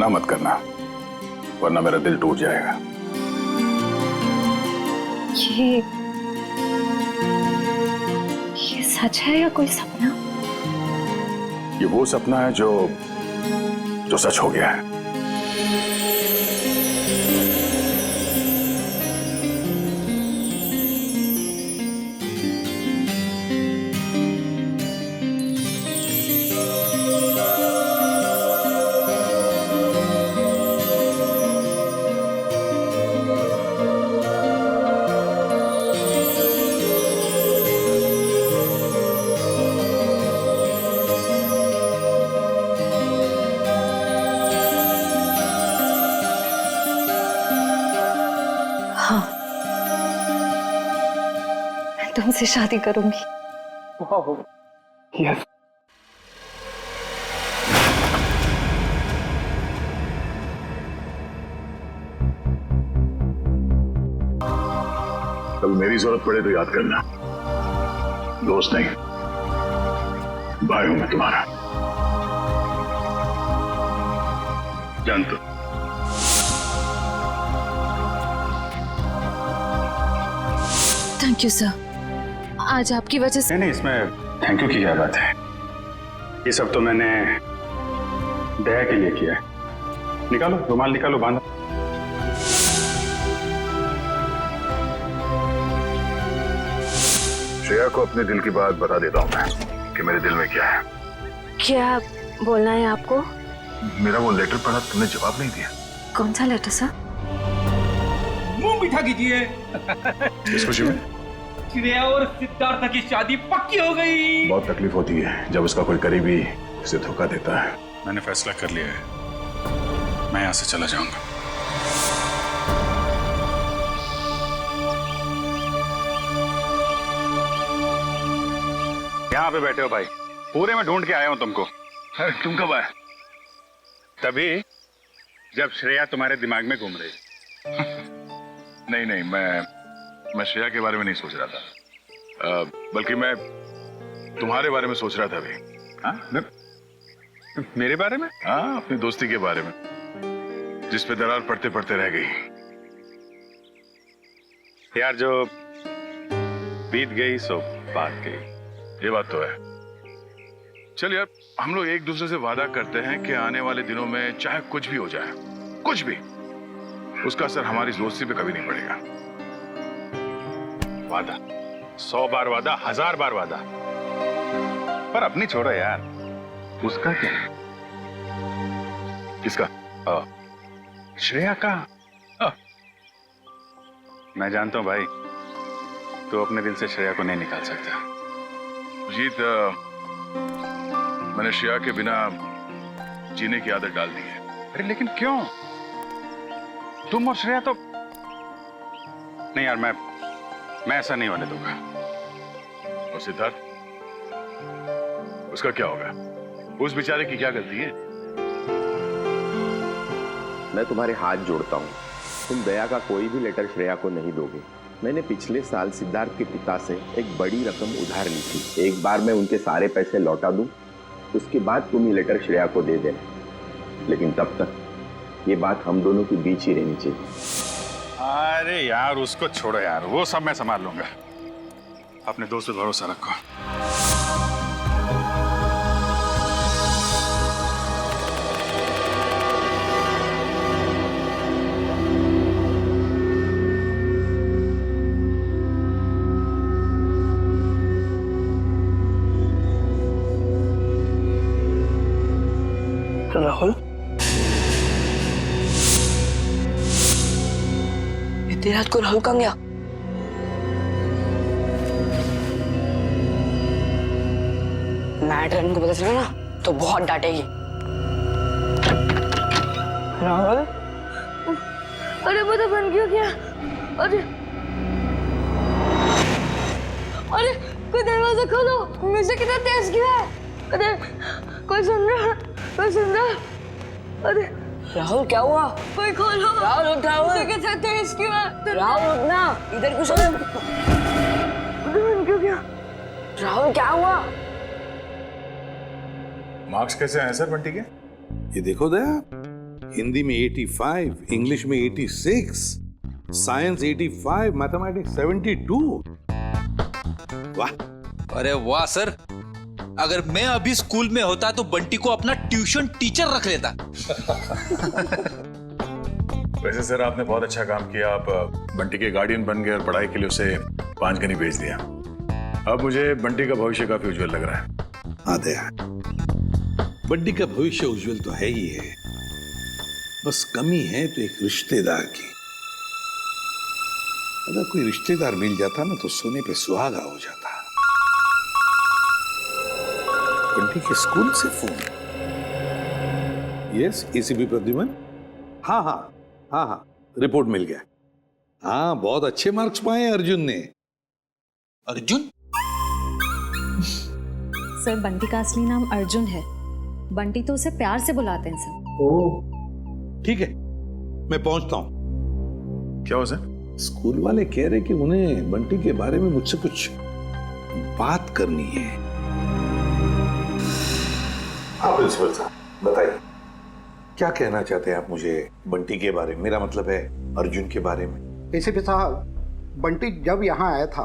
मना मत करना, वरना मेरा दिल टूट जाएगा। ये सच है या कोई सपना? ये वो सपना है जो सच हो गया है। तुमसे शादी करूंगी। यस। कभी मेरी जरूरत पड़े तो याद करना, दोस्त नहीं भाई हूं मैं तुम्हारा, जानते हो। थैंक यू सर, आज आपकी वजह से। नहीं, इसमें थैंक यू की क्या बात है। ये सब तो मैंने दया के लिए किया है। निकालो रुमाल, निकालो, बांधो। श्रेया को अपने दिल की बात बता देता हूँ मैं कि मेरे दिल में क्या है। क्या बोलना है आपको? मेरा वो लेटर पढ़ा, तुमने जवाब नहीं दिया। कौन सा लेटर सर? मुंह मीठा कीजिए। इस खुशी में श्रेया और सिद्धार्थ की शादी पक्की हो गई। बहुत तकलीफ होती है जब उसका कोई करीबी उसे धोखा देता है। मैंने फैसला कर लिया है, मैं यहाँ से चला जाऊंगा। यहाँ पे बैठे हो भाई, पूरे में ढूंढ के आया हूँ तुमको। तुम कब आए? तभी जब श्रेया तुम्हारे दिमाग में घूम रही। नहीं, मैं श्रेया के बारे में नहीं सोच रहा था, बल्कि मैं तुम्हारे बारे में सोच रहा था अभी। हाँ, मेरे बारे में? हाँ, अपनी दोस्ती के बारे में, जिस पे दरार पड़ते पड़ते रह गई। यार, जो बीत गई सो बात गई, ये बात तो है। चल यार, हम लोग एक दूसरे से वादा करते हैं कि आने वाले दिनों में चाहे कुछ भी हो जाए, कुछ भी, उसका असर हमारी दोस्ती पे कभी नहीं पड़ेगा। वादा, 100 बार वादा, 1000 बार वादा। पर अपनी छोड़ो यार, उसका क्या है? किसका? श्रेया का। मैं जानता हूं भाई, तो अपने दिल से श्रेया को नहीं निकाल सकता। जीत, मैंने श्रेया के बिना जीने की आदत डाल दी है। अरे लेकिन क्यों? तुम और श्रेया तो नहीं यार, मैं ऐसा नहीं होने दूंगा। और सिद्धार्थ, उसका क्या होगा? उस बेचारे की क्या गलती है? मैं तुम्हारे हाथ जोड़ता हूँ, तुम दया का कोई भी लेटर श्रेया को नहीं दोगे। मैंने पिछले साल सिद्धार्थ के पिता से एक बड़ी रकम उधार ली थी। एक बार मैं उनके सारे पैसे लौटा दूं, उसके बाद तुम ये लेटर श्रेया को दे देना। लेकिन तब तक ये बात हम दोनों के बीच ही रहनी चाहिए। अरे यार, उसको छोड़ो यार, वो सब मैं संभाल लूंगा। अपने दोस्त पे भरोसा रखो। राहुल, इतनी रात को राहुल कहाँ गया? मैडम को पता चला ना तो बहुत डांटेगी। राहुल, अरे पता बन क्यों गया? अरे अरे, कोई दरवाजा खोलो, म्यूजिक कितना तेज क्यों है? अरे कोई सुन रहा? कोई सुन रहा? अरे राहुल क्या हुआ? कोई खोलो। राहुल उठ, राहुल कितना तेज क्यों है? राहुल उठना, इधर कुछ बन क्यों गया? राहुल क्या हुआ? मार्क्स कैसे हैं सर बंटी के? ये देखो दया, हिंदी में 85, इंग्लिश में 86, साइंस 85, मैथमेटिक्स 72। वाह। अरे वाह सर, अगर मैं अभी स्कूल में होता तो बंटी को अपना ट्यूशन टीचर रख लेता। वैसे सर आपने बहुत अच्छा काम किया। आप बंटी के गार्डियन बन गए और पढ़ाई के लिए उसे पांचगनी भेज दिया। अब मुझे बंटी का भविष्य काफी उज्जवल लग रहा है। हाँ दया, बंटी का भविष्य उज्जवल तो है ही है, बस कमी है तो एक रिश्तेदार की। अगर कोई रिश्तेदार मिल जाता ना तो सोने पे सुहागा हो जाता। बंटी के स्कूल से फोन। Yes, ACP Pradyuman. हाँ हाँ हाँ हाँ, रिपोर्ट मिल गया। हाँ, बहुत अच्छे मार्क्स पाए अर्जुन ने। अर्जुन? सर, बंटी का असली नाम अर्जुन है। बंटी तो उसे प्यार से बुलाते हैं सर। ओह, ठीक है, मैं पहुंचता हूं। क्या हो सर? स्कूल वाले कह रहे कि उन्हें बंटी के बारे में मुझसे कुछ बात करनी है। हाँ प्रिंसिपल साहब, बताइए क्या कहना चाहते हैं आप मुझे बंटी के बारे में? मेरा मतलब है अर्जुन के बारे में। एसीपी साहब, बंटी जब यहाँ आया था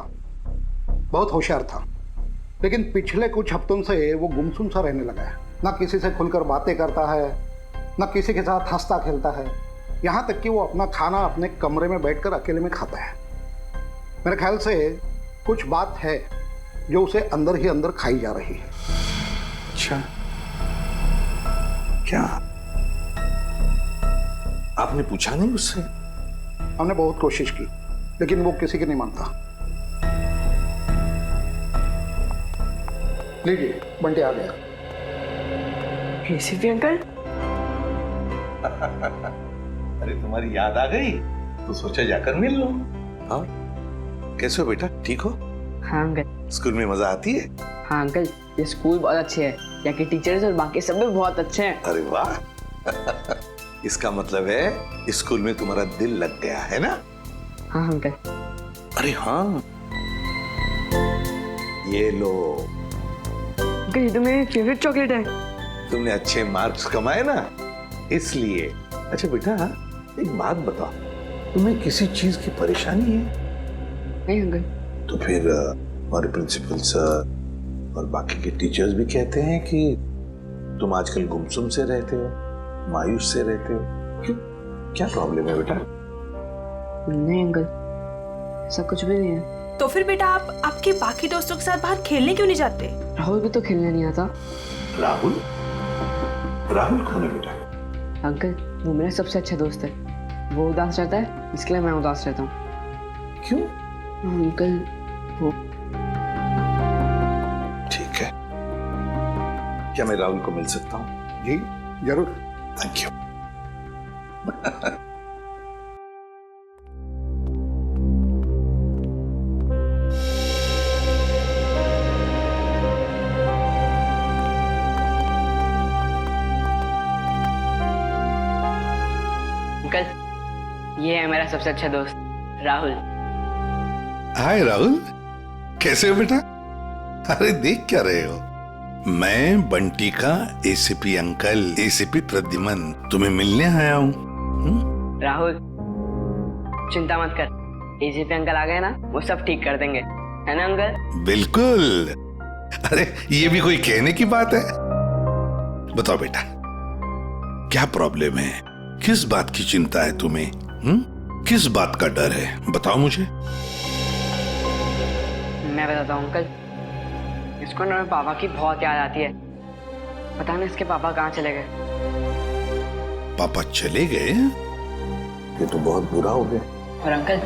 बहुत होशियार था, लेकिन पिछले कुछ हफ्तों से वो गुमसुम सा रहने लगा है। ना किसी से खुलकर बातें करता है, ना किसी के साथ हंसता खेलता है। यहाँ तक कि वो अपना खाना अपने कमरे में बैठकर अकेले में खाता है। मेरे ख्याल से कुछ बात है जो उसे अंदर ही अंदर खाई जा रही है। अच्छा, क्या आपने पूछा नहीं उससे? हमने बहुत कोशिश की, लेकिन वो किसी की नहीं मानता। लीजिए, बंटी आ गया। एसीपी अंकल, अरे तुम्हारी याद आ गई तो सोचा जाकर मिल लो। हाँ, कैसे हो बेटा, ठीक हो? हाँ अंकल। स्कूल में मजा आती है? हाँ अंकल, ये स्कूल बहुत अच्छे है। यहाँ के टीचर्स और बाकी सब भी बहुत अच्छे हैं। अरे वाह। इसका मतलब है स्कूल में तुम्हारा दिल लग गया है ना? हाँ अंकल। अरे हाँ, ये लो। अंकल, ये तो मेरी फेवरेट चॉकलेट है। तुमने अच्छे मार्क्स कमाए ना, इसलिए। अच्छा बेटा, एक बात बताओ, तुम्हें किसी चीज की परेशानी है? नहीं अंकल। तो फिर हमारे प्रिंसिपल सर और बाकी के टीचर्स भी कहते हैं कि तुम आजकल गुमसुम से रहते हो, मायूस से रहते हो। क्यों, क्या प्रॉब्लम है बेटा? नहीं अंकल, ऐसा कुछ भी नहीं है। तो फिर बेटा आप आपके बाकी दोस्तों के साथ बाहर खेलने क्यों नहीं जाते? राहुल भी तो खेलने नहीं आता। राहुल? राहुल कौन है बेटा? अंकल, वो मेरा सबसे अच्छा दोस्त है। वो उदास रहता है, इसके लिए मैं उदास रहता हूँ। क्यों? अंकल, वो ठीक है, क्या मैं राहुल को मिल सकता हूँ? जी जरूर। Thank you. अंकल, ये है मेरा सबसे अच्छा दोस्त राहुल। हाय राहुल, कैसे हो बेटा? अरे देख क्या रहे हो? मैं बंटी का एसीपी अंकल, एसीपी प्रद्युमन तुम्हें मिलने आया हूँ। राहुल, चिंता मत कर, एसीपी अंकल आ गए ना, वो सब ठीक कर देंगे, है ना अंकल? बिल्कुल। अरे ये भी कोई कहने की बात है? बताओ बेटा, क्या प्रॉब्लम है? किस बात की चिंता है तुम्हें? किस बात का डर है? बताओ मुझे। मैं बताता हूँ अंकल, इसको ना पापा की बहुत याद आती है। पता नहीं इसके पापा कहाँ चले गए। पापा चले गए? ये तो बहुत बुरा हो गया। और अंकल,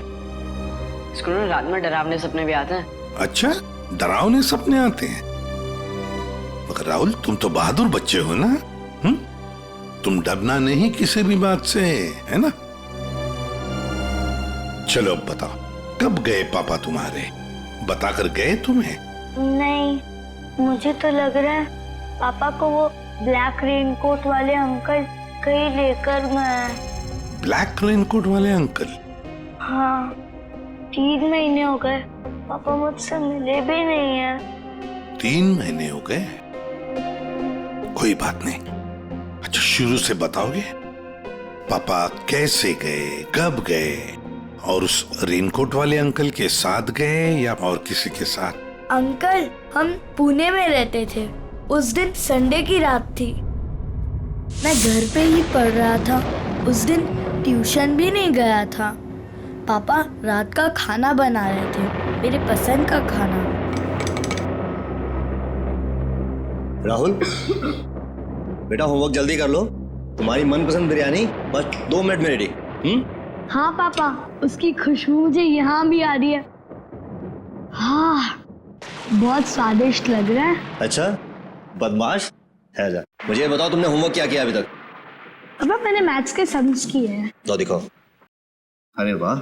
इसको ना रात में डरावने सपने भी आते हैं। अच्छा, डरावने सपने आते हैं? मगर राहुल, तुम तो बहादुर बच्चे हो ना? तुम डरना नहीं किसी भी बात से, है ना? चलो अब बताओ, कब गए पापा तुम्हारे? बताकर गए तुम्हें? नहीं, मुझे तो लग रहा है पापा को वो ब्लैक रेनकोट वाले अंकल कहीं लेकर गए। ब्लैक रेनकोट वाले अंकल? हाँ, 3 महीने हो गए पापा मुझसे मिले भी नहीं है। 3 महीने हो गए? कोई बात नहीं। अच्छा, शुरू से बताओगे पापा कैसे गए, कब गए, और उस रेनकोट वाले अंकल के साथ गए या और किसी के साथ? अंकल, हम पुणे में रहते थे। उस दिन संडे की रात थी। मैं घर पे ही पढ़ रहा था। उस दिन ट्यूशन भी नहीं गया था। पापा रात का खाना बना रहे थे, मेरे पसंद का खाना। राहुल, बेटा होमवर्क जल्दी कर लो। तुम्हारी मनपसंद बिरयानी बस 2 मिनट में रेडी। हाँ पापा, उसकी खुशबू मुझे यहाँ भी आ रही है। हाँ, बहुत स्वादिष्ट लग रहा है। अच्छा बदमाश है जा। मुझे ये बताओ तुमने होमवर्क क्या किया अभी तक? पापा मैंने मैथ्स के सम्स किए हैं। तो दिखाओ। अरे वाह,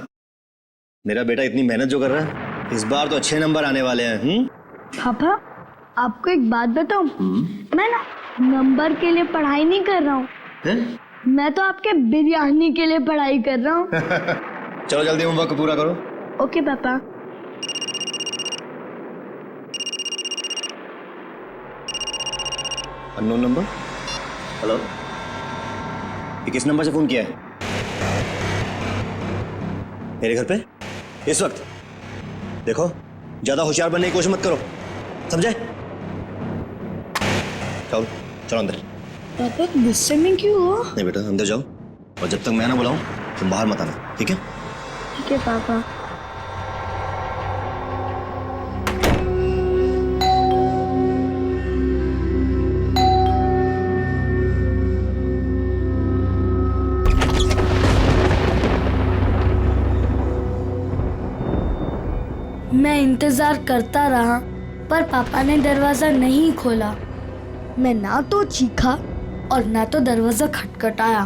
मेरा बेटा इतनी मेहनत जो कर रहा है, इस बार तो अच्छे नंबर आने वाले हैं। पापा आपको एक बात बताऊं, मैं ना नंबर के लिए पढ़ाई नहीं कर रहा हूँ, मैं तो आपके बिरयानी के लिए पढ़ाई कर रहा हूँ। चलो जल्दी होमवर्क पूरा करो। ओके पापा। Unknown number. हेलो, ये किस नंबर से फोन किया है? मेरे घर पे इस वक्त? देखो ज्यादा होशियार बनने की कोशिश मत करो, समझे? चलो चलो अंदर। पापा गुस्से में क्यों हो? नहीं बेटा, अंदर जाओ, और जब तक मैं ना बुलाऊं तुम बाहर मत आना, ठीक है? ठीक है पापा। मैं इंतजार करता रहा, पर पापा ने दरवाजा नहीं खोला। मैं ना तो चीखा और ना तो दरवाजा खटखटाया,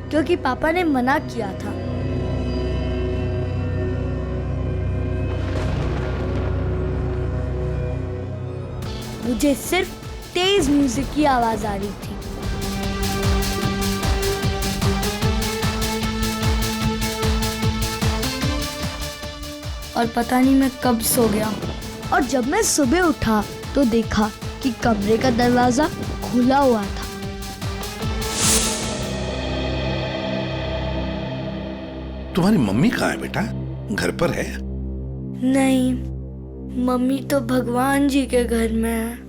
क्योंकि पापा ने मना किया था। मुझे सिर्फ तेज म्यूजिक की आवाज आ रही थी। और पता नहीं मैं कब सो गया, और जब मैं सुबह उठा तो देखा कि कमरे का दरवाजा खुला हुआ था। तुम्हारी मम्मी कहाँ है बेटा? घर पर है? नहीं, मम्मी तो भगवान जी के घर में है।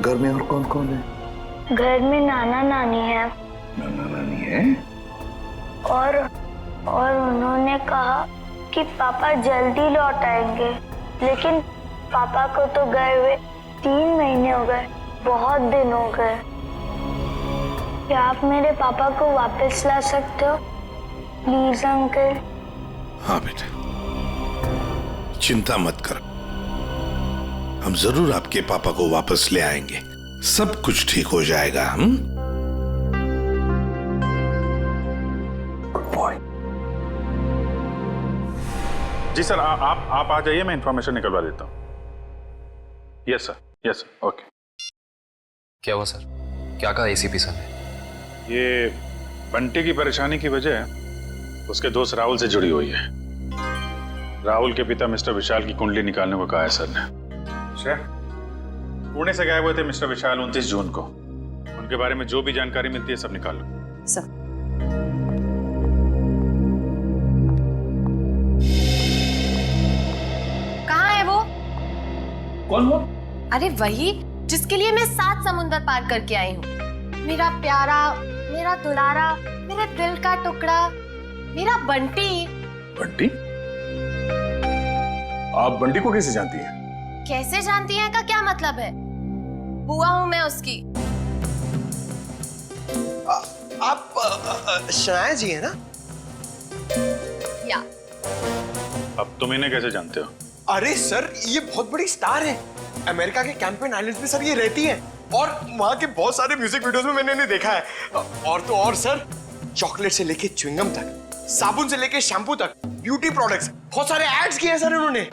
घर में और कौन कौन है? घर में नाना नानी है। नाना नानी है? और उन्होंने कहा कि पापा जल्दी लौट आएंगे, लेकिन पापा को तो गए हुए 3 महीने हो गए, बहुत दिन हो गए। क्या आप मेरे पापा को वापस ला सकते हो प्लीज अंकल? हाँ बेटा, चिंता मत करो, हम जरूर आपके पापा को वापस ले आएंगे। सब कुछ ठीक हो जाएगा। Good boy. जी सर, आप आ जाइए, मैं इंफॉर्मेशन निकलवा देता हूँ। Yes sir, okay. क्या हुआ सर? क्या कहा एसीपी सर ने? ये बंटी की परेशानी की वजह उसके दोस्त राहुल से जुड़ी हुई है। राहुल के पिता मिस्टर विशाल की कुंडली निकालने को कहा है सर ने। पुणे से गए हुए थे मिस्टर विशाल 29 जून को। उनके बारे में जो भी जानकारी मिलती है सब निकाल लो। सर। कहाँ है वो? कौन वो? अरे वही जिसके लिए मैं 7 समुंदर पार करके आई हूँ। मेरा प्यारा, मेरा दुलारा, मेरे दिल का टुकड़ा, मेरा बंटी। बंटी? आप बंटी को कैसे जानती हैं? कैसे जानती हैं का क्या मतलब है? बुआ हूँ मैं उसकी। आप शनाया जी है ना? या। अब तुम इन्हें कैसे जानते हो? अरे सर, ये बहुत बड़ी स्टार है। अमेरिका के कैंपेन आइलैंड्स में सर ये रहती है, और वहाँ के बहुत सारे म्यूजिक वीडियोस में मैंने इन्हें देखा है। और तो और सर, चॉकलेट से लेके च्युइंगम तक, साबुन से लेके शैम्पू तक, ब्यूटी प्रोडक्ट्स, बहुत सारे एड्स किए हैं सर इन्होंने।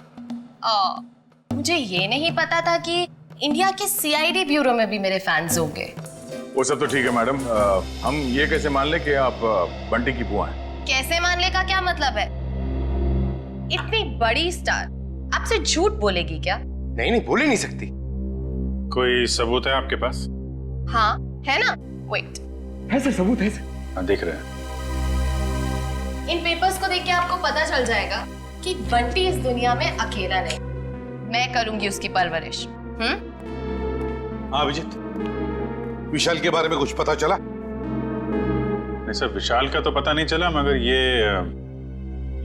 मुझे ये नहीं पता था कि इंडिया के सीआईडी ब्यूरो में भी मेरे फैंस होंगे। वो सब तो ठीक है मैडम, हम ये कैसे मान ले कि आप बंटी की बुआ हैं? कैसे मान ले का क्या मतलब है? इतनी बड़ी स्टार आपसे झूठ बोलेगी क्या? नहीं नहीं, बोल ही नहीं सकती। कोई सबूत है आपके पास? हाँ है ना, वेट। है सर, सबूत है सर। हाँ, देख रहे हैं। इन पेपर्स को देख के आपको पता चल जाएगा कि बंटी इस दुनिया में अकेला नहीं, मैं करूंगी उसकी परवरिश। हाँ अभिजीत, विशाल के बारे में कुछ पता चला? नहीं सर, विशाल का तो पता नहीं चला, मगर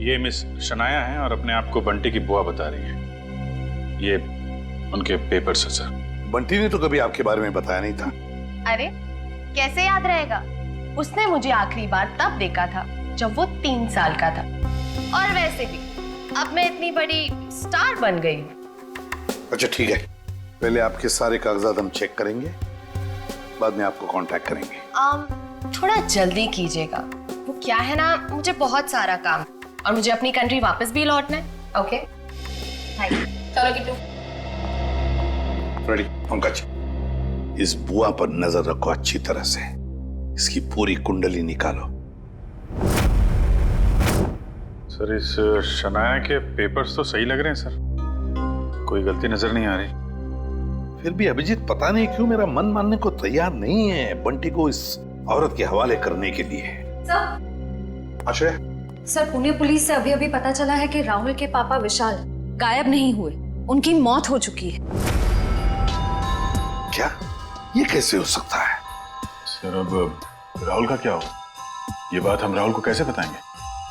ये मिस शनाया है और अपने आप को बंटी की बुआ बता रही है। ये उनके पेपर्स है सर। बंटी ने तो कभी आपके बारे में बताया नहीं था। अरे कैसे याद रहेगा, उसने मुझे आखिरी बार तब देखा था जब वो 3 साल का था। और वैसे भी अब मैं इतनी बड़ी स्टार बन गई। अच्छा ठीक है, पहले आपके सारे कागजात हम चेक करेंगे, बाद में आपको कांटेक्ट करेंगे। थोड़ा जल्दी कीजिएगा, वो क्या है ना, मुझे बहुत सारा काम और मुझे अपनी कंट्री वापस भी लौटना है। Okay thank you. चलो किट्टू। रेडी पंकज, इस बुआ पर नजर रखो अच्छी तरह से, इसकी पूरी कुंडली निकालो। सर इस शनाया के पेपर्स तो सही लग रहे हैं सर, कोई गलती नजर नहीं आ रही। फिर भी अभिजीत पता नहीं क्यों मेरा मन मानने को तैयार नहीं है बंटी को इस औरत के हवाले करने के लिए। सर, आश्रय, सर पुणे पुलिस से अभी अभी पता चला है कि राहुल के पापा विशाल गायब नहीं हुए, उनकी मौत हो चुकी है। क्या? ये कैसे हो सकता है? सर अब राहुल का क्या हो, ये बात हम राहुल को कैसे बताएंगे?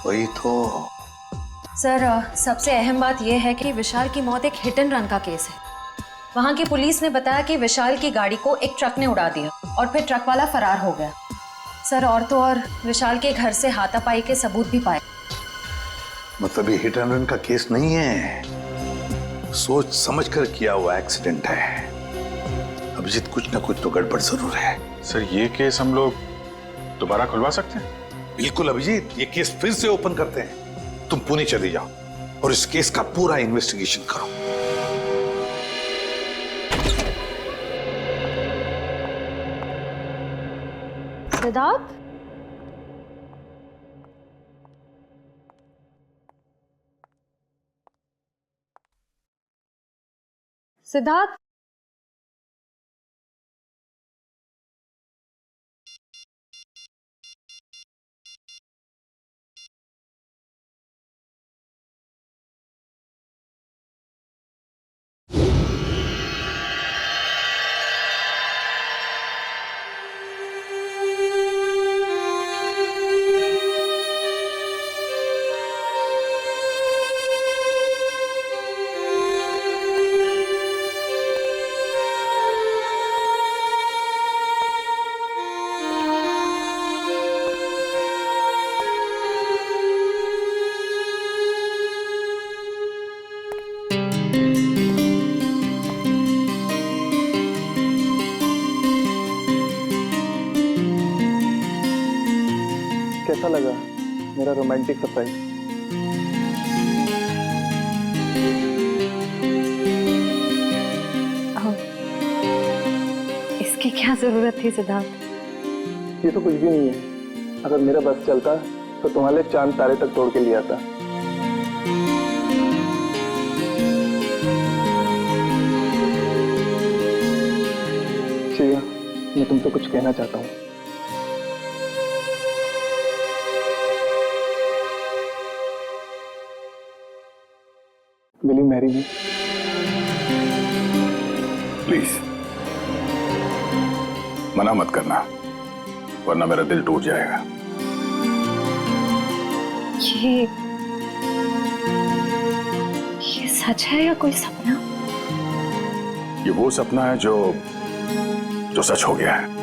वही तो। सर सबसे अहम बात यह है कि विशाल की मौत एक हिट एंड रन का केस है। वहां की पुलिस ने बताया कि विशाल की गाड़ी को एक ट्रक ने उड़ा दिया और फिर ट्रक वाला फरार हो गया। सर और तो और विशाल के घर से हाथापाई के सबूत भी पाए। मतलब ये हिट एंड रन का केस नहीं है, सोच समझ कर किया हुआ एक्सीडेंट है। अभिजीत कुछ ना कुछ तो गड़बड़ जरूर है। सर ये केस हम लोग दोबारा खुलवा सकते हैं? बिल्कुल अभिजीत, ये केस फिर से ओपन करते हैं। तुम पुणे चली जाओ और इस केस का पूरा इन्वेस्टिगेशन करो। सिद्धार्थ, सिद्धार्थ, कैसा लगा मेरा रोमांटिक सरप्राइज? इसकी क्या जरूरत थी सिद्धार्थ? ये तो कुछ भी नहीं है। अगर मेरा बस चलता तो तुम्हारे चांद तारे तक तोड़ के लिया था। श्रेया, मैं तुमसे कुछ कहना चाहता हूँ। Will you marry me? Please मना मत करना, वरना मेरा दिल टूट जाएगा। ये सच है या कोई सपना? ये वो सपना है जो सच हो गया है।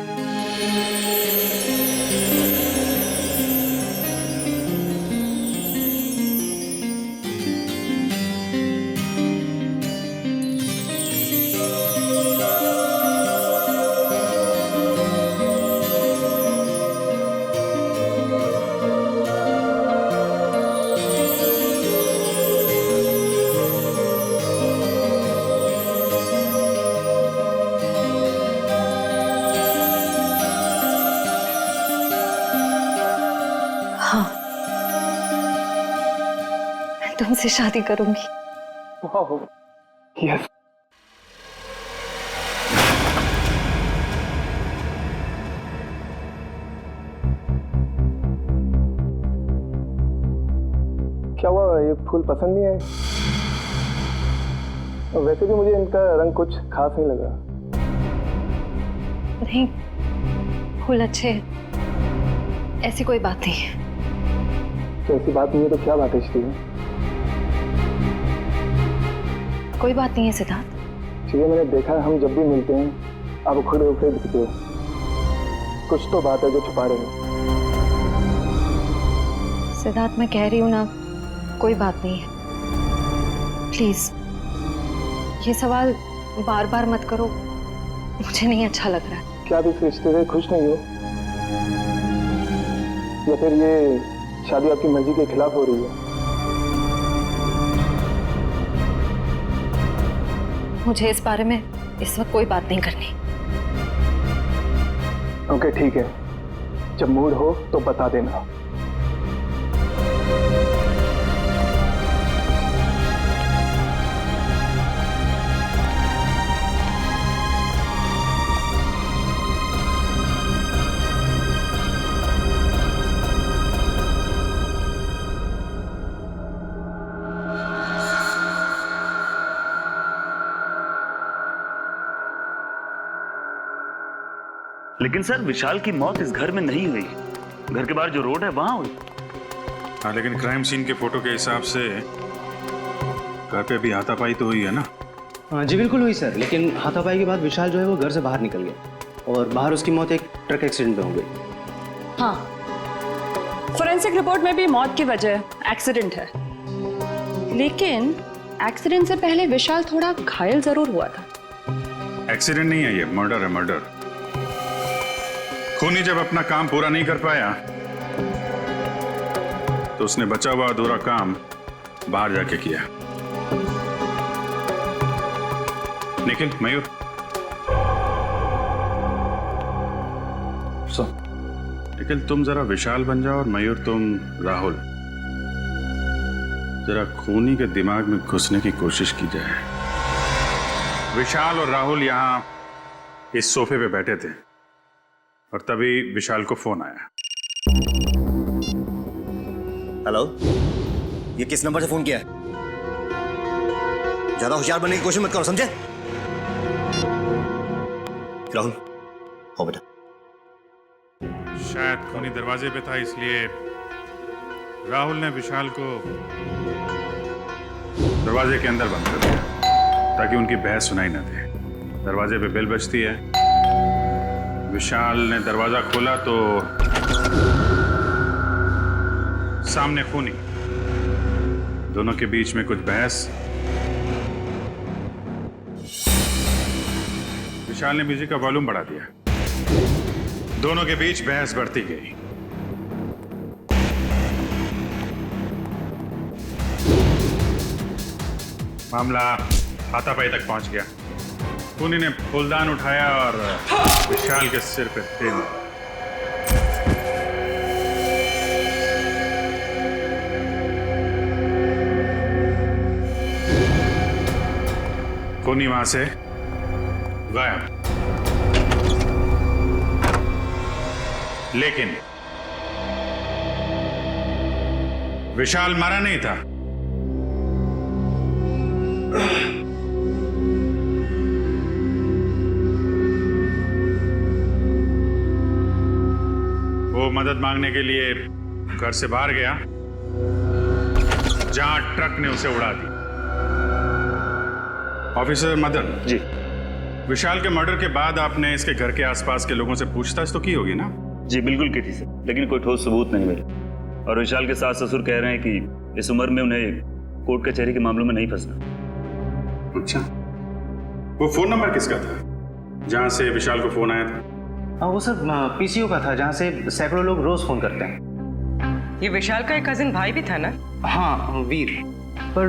तुमसे शादी करूंगी। यस। क्या हुआ, ये फूल पसंद नहीं आए? और वैसे भी मुझे इनका रंग कुछ खास नहीं लगा। नहीं, फूल अच्छे हैं, ऐसी कोई बात नहीं है। तो ऐसी बात नहीं है तो क्या बात है श्री? कोई बात नहीं है सिद्धार्थ। श्री, मैंने देखा है हम जब भी मिलते हैं आप उखड़े उखड़े दिखते हो। कुछ तो बात है जो छुपा रहे हो। सिद्धार्थ मैं कह रही हूँ ना, कोई बात नहीं है। प्लीज ये सवाल बार बार मत करो, मुझे नहीं अच्छा लग रहा है। क्या आप इस रिश्ते से खुश नहीं हो, या फिर ये शादी आपकी मर्जी के खिलाफ हो रही है? मुझे इस बारे में इस वक्त कोई बात नहीं करनी। ओके ठीक है, जब मूड हो तो बता देना। लेकिन सर, विशाल की मौत इस घर में नहीं हुई, घर के बाहर जो रोड है वहां हुई। हाँ, लेकिन क्राइम सीन के फोटो के हिसाब से घर पे भी हाथापाई तो हुई है ना? हाँ जी बिल्कुल हुई सर, लेकिन हाथापाई के बाद विशाल जो है वो घर से बाहर निकल गया और बाहर उसकी मौत एक ट्रक एक्सीडेंट में हो गई। हाँ, फोरेंसिक रिपोर्ट में भी मौत की वजह एक्सीडेंट है, लेकिन एक्सीडेंट से पहले विशाल थोड़ा घायल जरूर हुआ था। एक्सीडेंट नहीं है, ये मर्डर है, मर्डर। खूनी जब अपना काम पूरा नहीं कर पाया तो उसने बचा हुआ अधूरा काम बाहर जाके किया। निखिल, मयूर, निखिल तुम जरा विशाल बन जाओ और मयूर तुम राहुल। जरा खूनी के दिमाग में घुसने की कोशिश की जाए। विशाल और राहुल यहां इस सोफे पे बैठे थे और तभी विशाल को फोन आया। हेलो, ये किस नंबर से फोन किया है? ज्यादा होशियार बनने की कोशिश मत करो, समझे? राहुल, हो बेटा। शायद खूनी दरवाजे पे था, इसलिए राहुल ने विशाल को दरवाजे के अंदर बंद कर दिया ताकि उनकी बहस सुनाई न दे। दरवाजे पे बेल बजती है, विशाल ने दरवाजा खोला तो सामने खूनी, दोनों के बीच में कुछ बहस। विशाल ने म्यूजिक का वॉल्यूम बढ़ा दिया, दोनों के बीच बहस बढ़ती गई। मामला हाथापाई तक पहुंच गया। खूनी ने फूलदान उठाया और विशाल के सिर पे फेंक दिया। खूनी वहां से गायब, लेकिन विशाल मरा नहीं था। वो मदद मांगने के लिए घर से बाहर गया जहां ट्रक ने उसे उड़ा दी। ऑफिसर मदन जी, विशाल के मर्डर के बाद आपने इसके घर के आसपास के लोगों से पूछताछ तो की होगी ना? जी बिल्कुल की थी सर, लेकिन कोई ठोस सबूत नहीं मिले। और विशाल के सास ससुर कह रहे हैं कि इस उम्र में उन्हें कोर्ट कचहरी के मामलों में नहीं फंसना। अच्छा, वो फोन नंबर किसका था जहां से विशाल को फोन आया था? हाँ, वो सर पीसीओ का था, जहाँ से सैकड़ों लोग रोज फोन करते हैं। ये विशाल का एक कजिन भाई भी था ना? हाँ, वीर, पर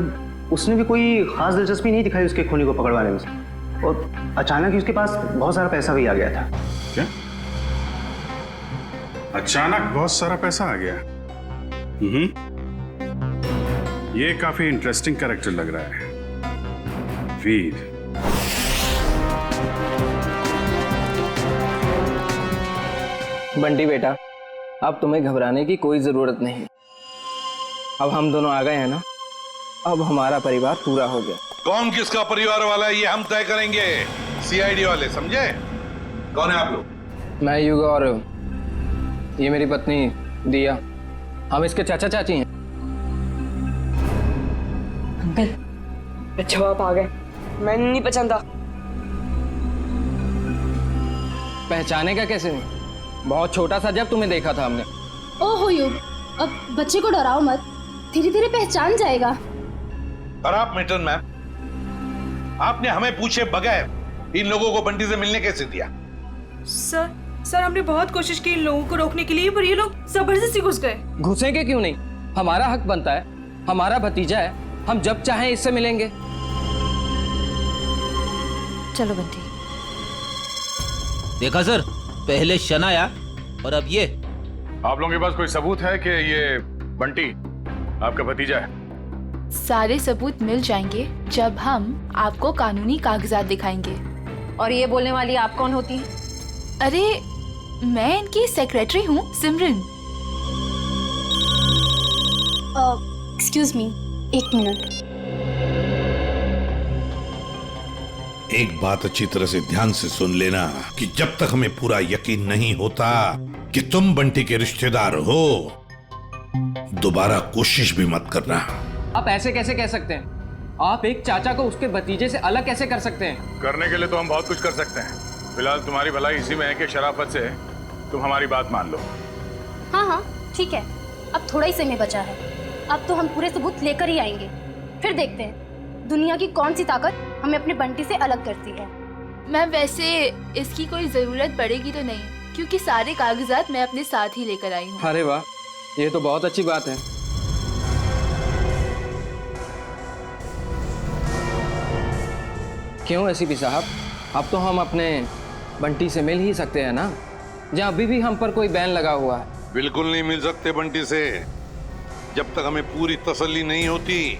उसने भी कोई खास दिलचस्पी नहीं दिखाई उसके खूनी को पकड़वाने में, और अचानक ही उसके पास बहुत सारा पैसा भी आ गया था। क्या? अचानक बहुत सारा पैसा आ गया? ये काफी इंटरेस्टिंग कैरेक्टर लग रहा है, वीर। बंटी बेटा, अब तुम्हें घबराने की कोई जरूरत नहीं। अब हम दोनों आ गए हैं ना, अब हमारा परिवार पूरा हो गया। कौन किसका परिवार वाला है ये हम तय करेंगे, सीआईडी वाले, समझे? कौन है आप लोग? मैं युग और ये मेरी पत्नी दिया, हम इसके चाचा चाची हैं। अंकल, अच्छा आप आ गए, मैंने नहीं पहचाना। पहचाने का कैसे नहीं, बहुत छोटा सा जब तुम्हें देखा था हमने। ओहो युग, अब बच्चे को डराओ मत, धीरे धीरे पहचान जाएगा। और आप मिल्टन मैम, आपने हमें पूछे बगैर इन लोगों को बंटी से मिलने कैसे दिया? सर हमने बहुत कोशिश की इन लोगों को रोकने के लिए, पर ये लोग जबरदस्ती घुस गए। घुसेंगे क्यों नहीं, हमारा हक बनता है, हमारा भतीजा है, हम जब चाहें इससे मिलेंगे। चलो बंटी। देखा सर, पहले शनाया और अब ये। आप लोगों के पास कोई सबूत है कि ये बंटी आपका भतीजा है? सारे सबूत मिल जाएंगे जब हम आपको कानूनी कागजात दिखाएंगे। और ये बोलने वाली आप कौन होती हैं? अरे मैं इनकी सेक्रेटरी हूँ, सिमरन। एक्सक्यूज मी, एक मिनट। एक बात अच्छी तरह से ध्यान से सुन लेना कि जब तक हमें पूरा यकीन नहीं होता कि तुम बंटी के रिश्तेदार हो, दोबारा कोशिश भी मत करना। आप ऐसे कैसे कह सकते हैं? आप एक चाचा को उसके भतीजे से अलग कैसे कर सकते हैं? करने के लिए तो हम बहुत कुछ कर सकते हैं। फिलहाल तुम्हारी भलाई इसी में है कि शराफत से तुम हमारी बात मान लो। हाँ ठीक है, अब थोड़ा ही समय बचा है। अब तो हम पूरे सबूत लेकर ही आएंगे, फिर देखते हैं दुनिया की कौन सी ताकत हमें अपने बंटी से अलग करती है। मैम वैसे इसकी कोई जरूरत पड़ेगी तो नहीं, क्योंकि सारे कागजात मैं अपने साथ ही लेकर आई हूँ। अरे वाह, ये तो बहुत अच्छी बात है। क्यों एसीपी साहब, अब तो हम अपने बंटी से मिल ही सकते हैं ना, जहाँ अभी भी हम पर कोई बैन लगा हुआ है। बिल्कुल नहीं मिल सकते बंटी से, जब तक हमें पूरी तसल्ली नहीं होती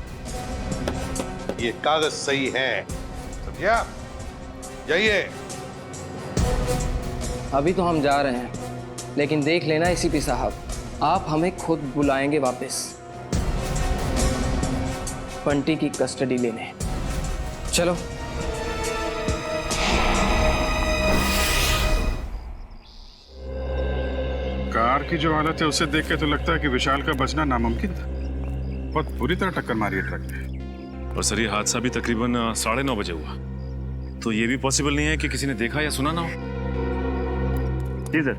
ये कागज सही है, समझे आप? जाइए। अभी तो हम जा रहे हैं, लेकिन देख लेना एसीपी साहब, आप हमें खुद बुलाएंगे वापस बंटी की कस्टडी लेने। चलो। कार की जो हालत है उसे देख के तो लगता है कि विशाल का बचना नामुमकिन था। बहुत बुरी तरह टक्कर मारी है ट्रक ने। और सर ये हादसा भी तकरीबन 9:30 बजे हुआ, तो ये भी पॉसिबल नहीं है कि किसी ने देखा या सुना ना हो। जी सर,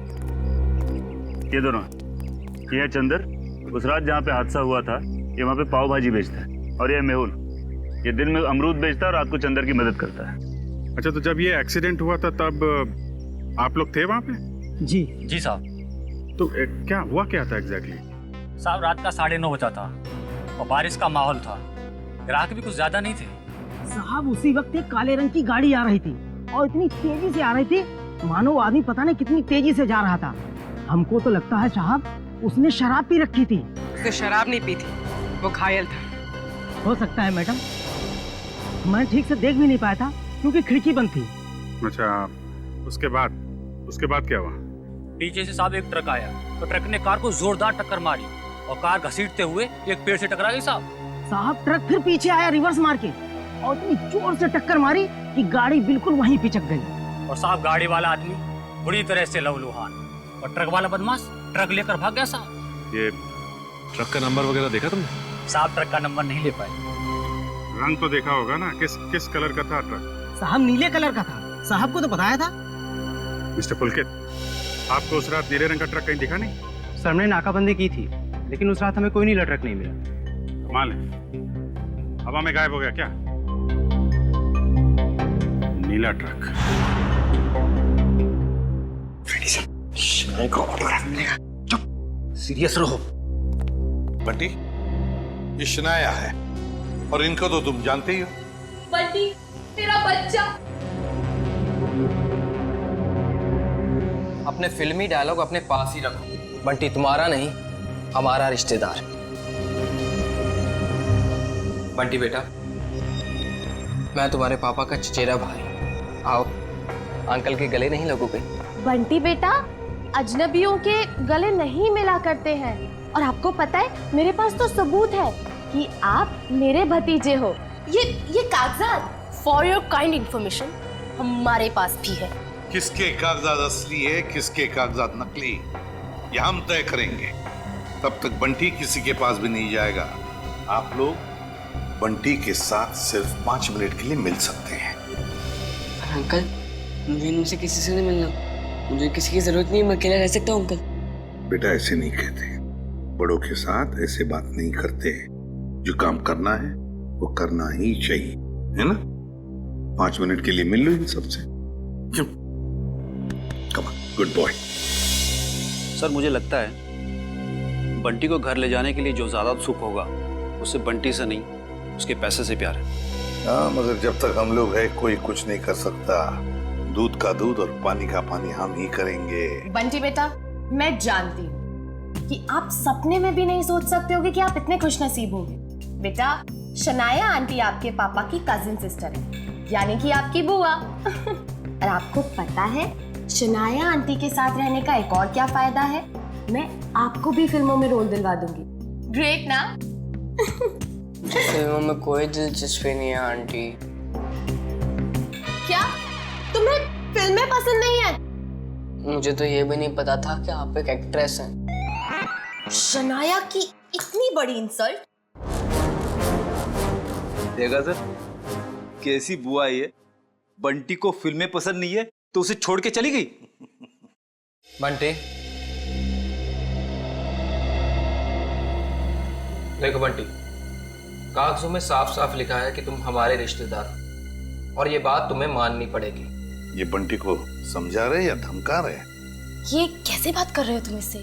ये दोनों, ये है चंदर, उस रात जहाँ पे हादसा हुआ था ये वहाँ पे पाव भाजी बेचता है, और ये मेहुल, ये दिन में अमरूद बेचता है और रात को चंदर की मदद करता है। अच्छा, तो जब ये एक्सीडेंट हुआ था तब आप लोग थे वहाँ पे? जी साहब। तो क्या हुआ, क्या था एग्जैक्टली? साहब रात का 9:30 बजा था और बारिश का माहौल था, ग्राहक भी कुछ ज्यादा नहीं थे। साहब उसी वक्त एक काले रंग की गाड़ी आ रही थी और इतनी तेजी से आ रही थी मानो आदमी पता नहीं कितनी तेजी से जा रहा था। हमको तो लगता है साहब उसने शराब पी रखी थी। उसने शराब नहीं पी थी, वो घायल था। हो सकता है मैडम, मैं ठीक से देख भी नहीं पाया था क्योंकि खिड़की बंद थी। अच्छा, उसके बाद क्या हुआ? पीछे से साहब एक ट्रक आया, तो ट्रक ने कार को जोरदार टक्कर मारी और कार घसीटते हुए एक पेड़ से टकरा गई साहब ट्रक फिर पीछे आया रिवर्स मार के और इतनी जोर से टक्कर मारी कि गाड़ी बिल्कुल वहीं पिचक गई। और साहब गाड़ी वाला आदमी बुरी तरह से लहूलुहान और ट्रक वाला बदमाश ट्रक लेकर भाग गया साहब। ये ट्रक का नंबर वगैरह देखा तुमने? साहब ट्रक का नंबर नहीं ले पाए। रंग तो देखा होगा ना, किस कलर का था ट्रक? साहब नीले कलर का था, साहब को तो बताया था। मिस्टर पुलकित, आपको उस रात नीले रंग का ट्रक कहीं दिखा नहीं? सर हमने नाकाबंदी की थी, लेकिन उस रात हमें कोई नीला ट्रक नहीं मिला। कमाल है, हवा में गायब हो गया क्या नीला ट्रक? सीरियस रहो बंटी, ये शनाया है और इनको तो तुम जानते ही हो। बंटी तेरा बच्चा। अपने फिल्मी डायलॉग अपने पास ही रखो। बंटी तुम्हारा नहीं, हमारा रिश्तेदार। बंटी बेटा, मैं तुम्हारे पापा का चचेरा भाई। आओ, अंकल के गले नहीं लगोगे? बंटी बेटा, अजनबियों के गले नहीं मिला करते हैं। और आपको पता है, मेरे पास तो सबूत है कि आप मेरे भतीजे हो। ये कागजात फॉर योर काइंड इंफॉर्मेशन हमारे पास भी है। किसके कागजात असली है, किसके कागजात नकली, ये हम तय करेंगे। तब तक बंटी किसी के पास भी नहीं जाएगा। आप लोग बंटी के साथ सिर्फ 5 मिनट के लिए मिल सकते हैं। अंकल, मुझे इनसे किसी से नहीं मिलना, मुझे किसी की जरूरत नहीं है, मैं अकेला रह सकता हूँ अंकल। बेटा ऐसे नहीं कहते, बड़ों के साथ ऐसे बात नहीं करते। जो काम करना है वो करना ही चाहिए, है ना? 5 मिनट के लिए मिल लो इन सबसे। Come on, good boy. Sir मुझे लगता है बंटी को घर ले जाने के लिए जो ज्यादा उत्सुक होगा उससे बंटी से नहीं, उसके पैसे से प्यार है। हाँ, मगर जब तक हम लोग हैं कोई कुछ नहीं कर सकता। दूध का दूध और पानी का पानी हम ही करेंगे। बंटी बेटा, मैं जानती हूँ कि आप सपने में भी नहीं सोच सकते होगे कि आप इतने खुशनसीब होंगे। बेटा, शनाया आंटी आपके पापा की कजिन सिस्टर है, यानी कि आपकी बुआ। और आपको पता है शनाया आंटी के साथ रहने का एक और क्या फायदा है? मैं आपको भी फिल्मों में रोल दिलवा दूंगी। ग्रेट ना? फिल्मों में कोई दिलचस्पी नहीं है आंटी। क्या तुम्हें फिल्में पसंद नहीं है? मुझे तो ये भी नहीं पता था कि आप एक एक्ट्रेस हैं। शनाया की इतनी बड़ी इंसल्ट। देखा सर, कैसी बुआ ये, बंटी को फिल्में पसंद नहीं है तो उसे छोड़ के चली गई। बंटी, देखो बंटी, कागजों में साफ साफ लिखा है कि तुम हमारे रिश्तेदार हो और ये बात तुम्हें माननी पड़ेगी। ये बंटी को समझा रहे या धमका रहे? ये कैसे बात कर रहे हो तुम इससे?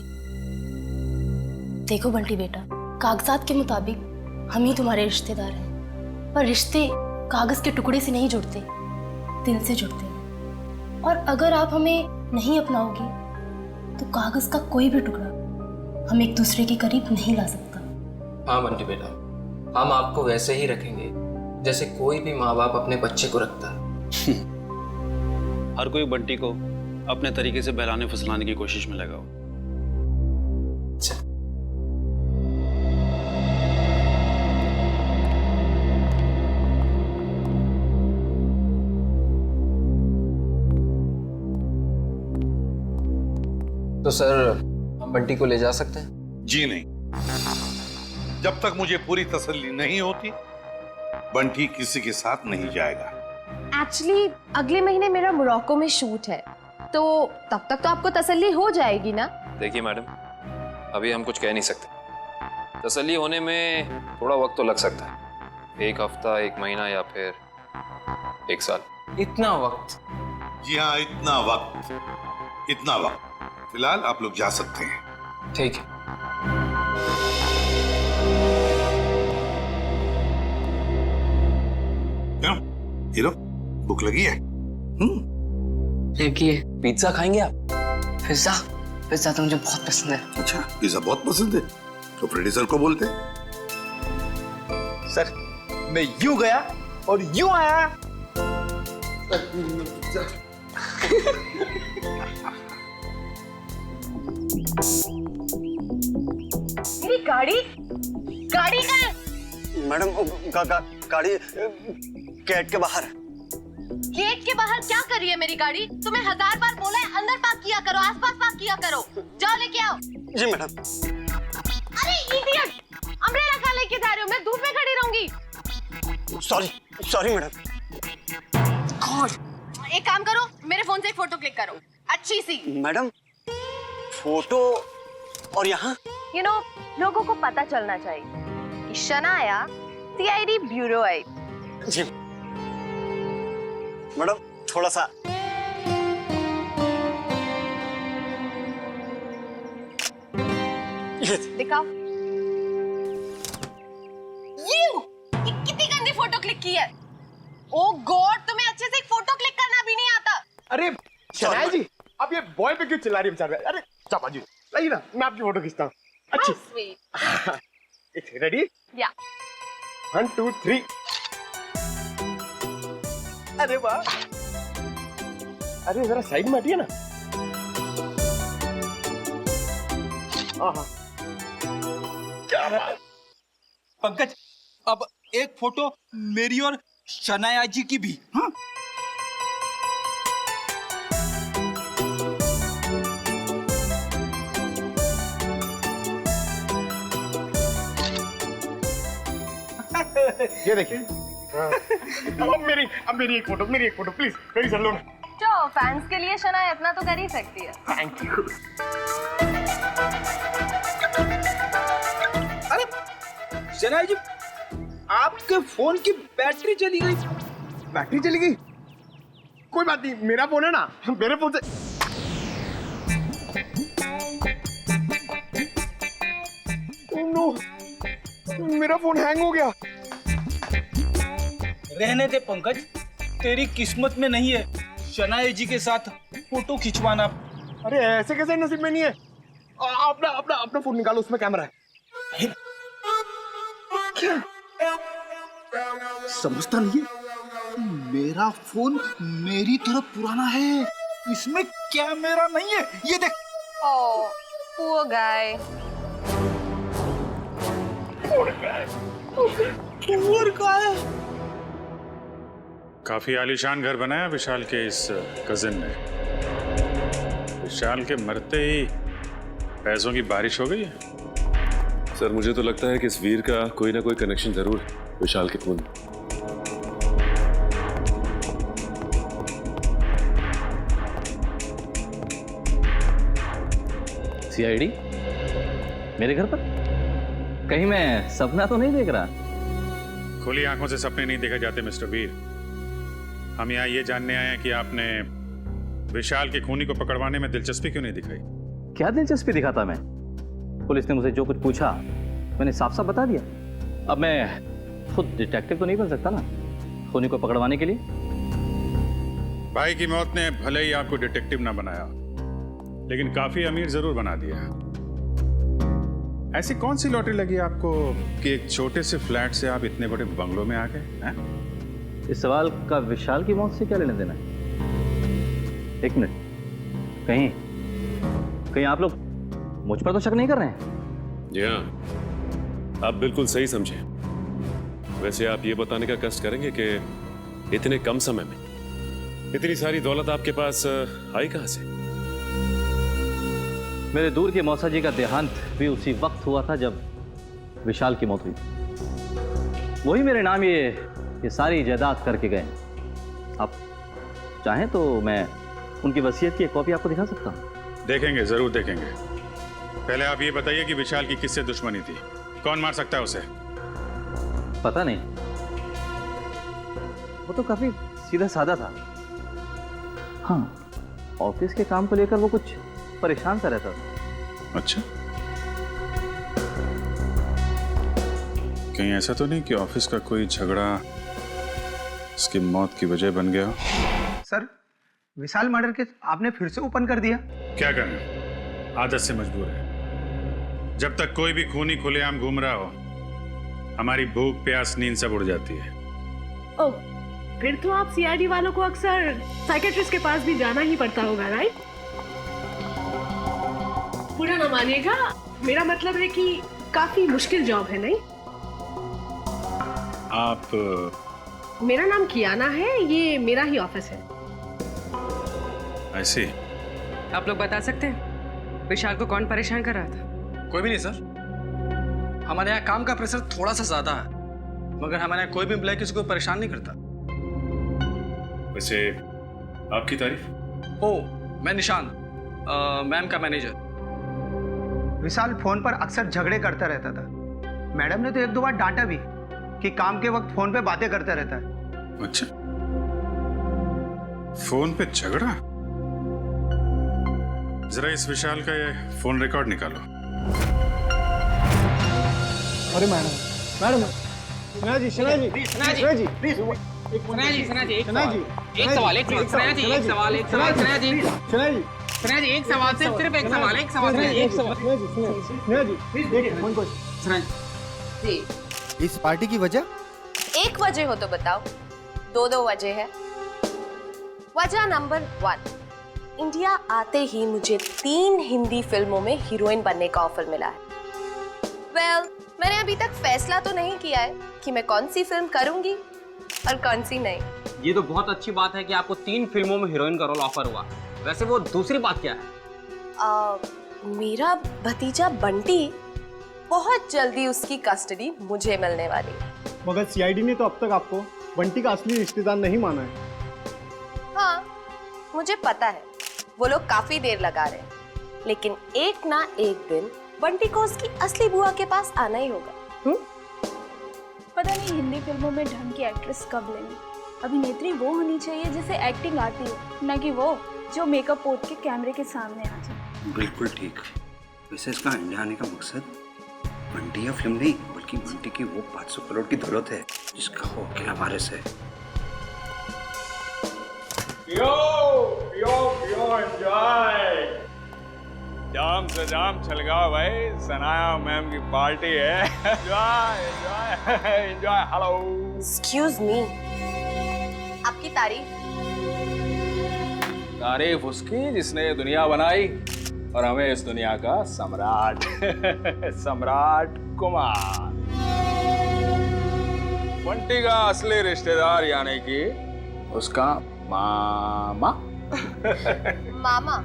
देखो बंटी बेटा, कागजात के मुताबिक हम ही तुम्हारे रिश्तेदार हैं, पर रिश्ते कागज के टुकड़े से नहीं जुड़ते, दिल से जुड़ते हैं। और अगर आप हमें नहीं अपनाओगे तो कागज का कोई भी टुकड़ा हम एक दूसरे के करीब नहीं ला सकता। हाँ बंटी बेटा, हम आपको वैसे ही रखेंगे जैसे कोई भी माँ बाप अपने बच्चे को रखता है। हर कोई बंटी को अपने तरीके से बहलाने फुसलाने की कोशिश में लगा हो। तो सर, हम बंटी को ले जा सकते हैं? जी नहीं, जब तक मुझे पूरी तसल्ली नहीं होती बंटी किसी के साथ नहीं जाएगा। एक्चुअली अगले महीने मेरा मोरक्को में शूट है, तो तब तक तो आपको तसल्ली हो जाएगी ना? देखिए मैडम, अभी हम कुछ कह नहीं सकते। तसल्ली होने में थोड़ा वक्त तो लग सकता है, 1 हफ्ता, 1 महीना या फिर 1 साल। इतना वक्त? जी हाँ, इतना वक्त। फिलहाल आप लोग जा सकते हैं। ठीक है। क्यों हीरो, भूख लगी है? लगी है। पिज्जा खाएंगे आप? पिज्जा तो मुझे बहुत पसंद है। अच्छा, पिज्जा बहुत पसंद है तो प्रोड्यूसर को बोलते। सर, मैं यूं गया और यूं आया। मेरी गाड़ी कहाँ है? मैडम, गाड़ी गेट के बाहर। गेट के बाहर क्या कर रही है मेरी गाड़ी? तुम्हें 1000 बार बोला है अंदर पार्क किया करो, आसपास पार्क किया करो। जाओ लेके आओ। जी मैडम। अरे इडियट, अम्ब्रेला कहाँ लेके जा रहे हो? मैं धूप में खड़ी रहूंगी। Sorry madam. एक काम करो, मेरे फोन से एक फोटो क्लिक करो, अच्छी सी। मैडम, फोटो और यहाँ? यू नो, लोगों को पता चलना चाहिए कि शनाया सीआईडी ब्यूरो है। जी मैडम, थोड़ा सा। दिखाओ। ये कितनी गंदी फोटो क्लिक की है। ओ गॉड, तुम्हें अच्छे से एक फोटो क्लिक करना भी नहीं आता। अरे शनाया जी, आप ये बॉय पे क्यों चिल्ला रही है बेचारे? अरे चापा जी, लाइए ना, मैं आपकी फोटो खींचता हूँ। अच्छी। स्वीट। रेडी? या। 1 2 3। अरे वाह, अरे जरा साइड में हटिए ना। हाँ, क्या बात। पंकज, अब एक फोटो मेरी और शनाया जी की भी। हाँ? ये देखिए। अब मेरी एक फोटो प्लीज, मेरी चल लो ना। जो फैंस के लिए शनाया इतना तो कर ही सकती है। Thank you. अरे शनाया जी, आपके फोन की बैटरी चली गई। बैटरी चली गई? कोई बात नहीं, मेरा फोन है ना, मेरे फोन से। Oh no, मेरा फोन हैंग हो गया। रहने दे पंकज, तेरी किस्मत में नहीं है शनाया जी के साथ फोटो खिंचवाना। अरे ऐसे कैसे नसीब में नहीं है? अपना फोन निकालो, उसमें कैमरा है। क्या समझता नहीं है? मेरा फोन मेरी तरफ पुराना है, इसमें कैमरा नहीं है। ये देख। ओह, poor guy। Poor guy। काफी आलीशान घर बनाया विशाल के इस कजिन ने। विशाल के मरते ही पैसों की बारिश हो गई है। सर मुझे तो लगता है कि इस वीर का कोई ना कोई कनेक्शन जरूर है विशाल के खून। सीआईडी मेरे घर पर? कहीं मैं सपना तो नहीं देख रहा? खुली आंखों से सपने नहीं देखे जाते मिस्टर वीर। हम यहाँ ये जानने आए हैं कि आपने विशाल के खूनी को पकड़वाने में दिलचस्पी क्यों नहीं दिखाई? क्या दिलचस्पी दिखाता मैं? पुलिस ने मुझे जो कुछ पूछा मैंने साफ साफ बता दिया। अब मैं खुद डिटेक्टिव तो नहीं बन सकता ना खूनी को पकड़वाने के लिए। भाई की मौत ने भले ही आपको डिटेक्टिव ना बनाया, लेकिन काफी अमीर जरूर बना दिया। ऐसी कौन सी लॉटरी लगी आपको कि एक छोटे से फ्लैट से आप इतने बड़े बंगलों में आ गए? इस सवाल का विशाल की मौत से क्या लेना देना है? एक मिनट, कहीं आप लोग मुझ पर तो शक नहीं कर रहे हैं? जी हाँ, आप बिल्कुल सही समझे। वैसे आप ये बताने का कष्ट करेंगे कि इतने कम समय में इतनी सारी दौलत आपके पास आई कहां से? मेरे दूर के मौसा जी का देहांत भी उसी वक्त हुआ था जब विशाल की मौत हुई। वही मेरे नाम ये सारी जायदाद करके गए। आप चाहें तो मैं उनकी वसीयत की एक कॉपी आपको दिखा सकता हूं। देखेंगे, जरूर देखेंगे। पहले आप ये बताइए कि विशाल की किससे दुश्मनी थी? कौन मार सकता है उसे? पता नहीं, वो तो काफी सीधा साधा था। हाँ, ऑफिस के काम को लेकर वो कुछ परेशान सा रहता था। अच्छा, कहीं ऐसा तो नहीं कि ऑफिस का कोई झगड़ा उसकी मौत की वजह बन गया? सर, विशाल मर्डर केस आपने फिर से ओपन कर दिया। क्या करें, आदत से मजबूर है। जब तक कोई भी खूनी खुलेआम घूम रहा हो, हमारी भूख प्यास नींद सब उड़ जाती है। ओह, फिर तो आप सीआईडी वालों को अक्सर साइकेट्रिस्ट के पास भी जाना ही पड़ता होगा, राइट? बुरा ना मानिएगा, मेरा मतलब है कि काफी मुश्किल जॉब है, नहीं? आप? मेरा नाम कियाना है, ये मेरा ही ऑफिस है। ऐसे आप लोग बता सकते हैं विशाल को कौन परेशान कर रहा था? कोई भी नहीं सर। हमारे यहाँ काम का प्रेशर थोड़ा सा ज्यादा है, मगर हमारे यहाँ कोई भी एम्प्लॉय किसी को परेशान नहीं करता। वैसे आपकी तारीफ? ओ, मैं निशान, मैम का मैनेजर। विशाल फोन पर अक्सर झगड़े करता रहता था। मैडम ने तो एक दो बार डांटा भी कि काम के वक्त फोन पे बातें करता रहता है। अच्छा, फोन पे झगड़ा? जरा इस विशाल का ये फोन रिकॉर्ड निकालो। अरे मैडम, शनाया जी, सनाया जी, प्लीज। सनाया जी, एक सवाल, सिर्फ एक सवाल। इस पार्टी की वजह एक वजह हो तो बताओ। दो वजह है। वजह नंबर 1, इंडिया आते ही मुझे 3 हिंदी फिल्मों में हीरोइन बनने का ऑफर मिला है। मैंने अभी तक फैसला तो नहीं किया है कि मैं कौन सी फिल्म करूंगी और कौन सी नहीं। ये तो बहुत अच्छी बात है कि आपको 3 फिल्मों में हीरोइन का रोल ऑफर हुआ। वैसे वो दूसरी बात क्या है? मेरा भतीजा बंटी, बहुत जल्दी उसकी कस्टडी मुझे मिलने वाली है। मगर सीआईडी ने तो अब तक आपको बंटी का असली रिश्तेदार नहीं माना है। हाँ, मुझे पता है वो लोग काफी देर लगा रहे हैं, लेकिन एक ना एक दिन बंटी को उसकी असली बुआ के पास आना ही होगा। पता नहीं हिंदी फिल्मों में ढंग की एक्ट्रेस कब लेंगे। अभिनेत्री वो होनी चाहिए जिसे एक्टिंग आती हो, न कि वो जो मेकअप पोत के कैमरे के सामने आ जाए। बिल्कुल ठीक। वैसे इसका इंडिया आने का मकसद बंटी या फिल्म नहीं, बल्कि बंटी की वो 500 करोड़ की दौलत है जिसका हो अकेला वारिस है। पियो पियो पियो, एंजॉय। जाम से जाम छलगाओ भाई, सनाया मैम की पार्टी है। Enjoy enjoy enjoy. Hello, excuse me, आपकी तारीफ उसकी जिसने ये दुनिया बनाई और हमें इस दुनिया का सम्राट सम्राट कुमार। बंटी का असली रिश्तेदार यानी कि उसका मामा। मामा?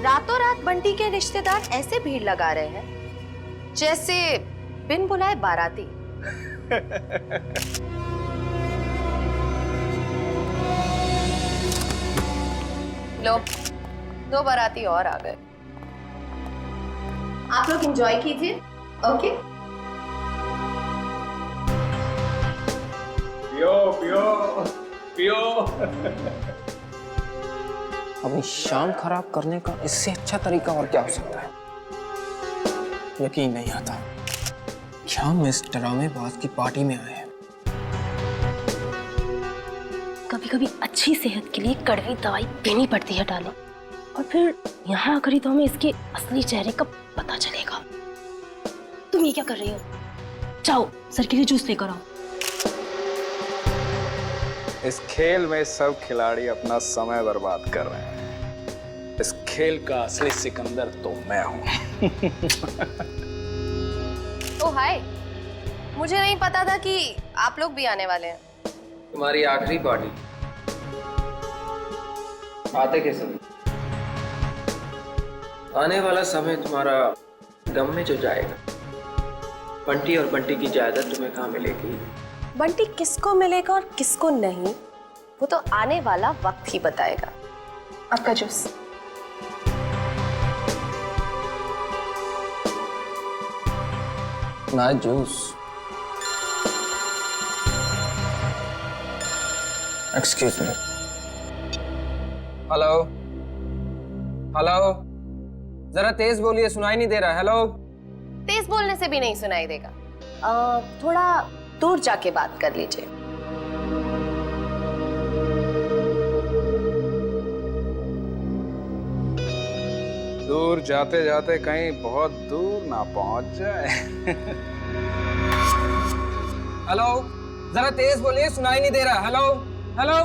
रातों रात बंटी के रिश्तेदार ऐसे भीड़ लगा रहे हैं जैसे बिन बुलाए बाराती। लो, 2 बाराती और आ गए। आप लोग एंजॉय कीजिए। ओके, पियो पियो पियो। अपनी शाम खराब करने का इससे अच्छा तरीका और क्या हो सकता है? यकीन नहीं आता कि हम इस ड्रामेबाज की पार्टी में आए हैं। कभी कभी अच्छी सेहत के लिए कड़वी दवाई पीनी पड़ती है डाले, और फिर यहाँ आकर ही तो हमें इसके असली चेहरे का पता चलेगा। तुम ये क्या कर रही हो? जाओ सर के लिए जूस लेकर आओ। इस खेल में सब खिलाड़ी अपना समय बर्बाद कर रहे हैं। इस खेल का असली सिकंदर तो मैं हूं। ओ हाय, मुझे नहीं पता था कि आप लोग भी आने वाले हैं। तुम्हारी आखिरी पार्टी आते कैसे? आने वाला समय तुम्हारा गम में जो जाएगा। बंटी और बंटी की जायदाद तुम्हें कहाँ मिलेगी? बंटी किसको मिलेगा और किसको नहीं, वो तो आने वाला वक्त ही बताएगा। आपका जूस। ना juice. Excuse me. Hello hello, जरा तेज बोलिए, सुनाई नहीं दे रहा। हेलो। तेज बोलने से भी नहीं सुनाई देगा। थोड़ा दूर जाके बात कर लीजिए। दूर जाते जाते कहीं बहुत दूर ना पहुंच जाए। हेलो, जरा तेज बोलिए, सुनाई नहीं दे रहा। Hello hello.